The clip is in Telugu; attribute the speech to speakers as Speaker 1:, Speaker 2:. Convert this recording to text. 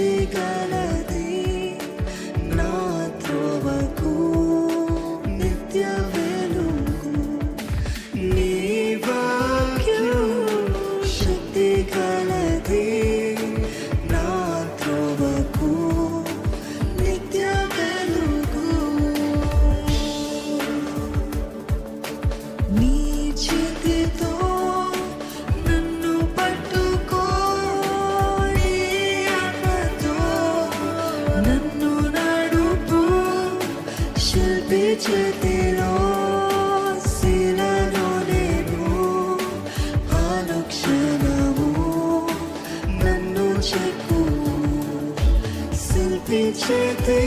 Speaker 1: శక్తి గలది నా త్రోవకు నిత్య వెలుగు నీ వాక్యం శక్తి గలది నా త్రోవకు నిత్య వెలుగు నీ చేతితో నన్ను పట్టుకో నీ ఆత్మతో నన్ను నడుపు శిల్పి చేతిలో శిలను నేను అనుక్షణము నన్ను చెక్కు శిల్పి చేతి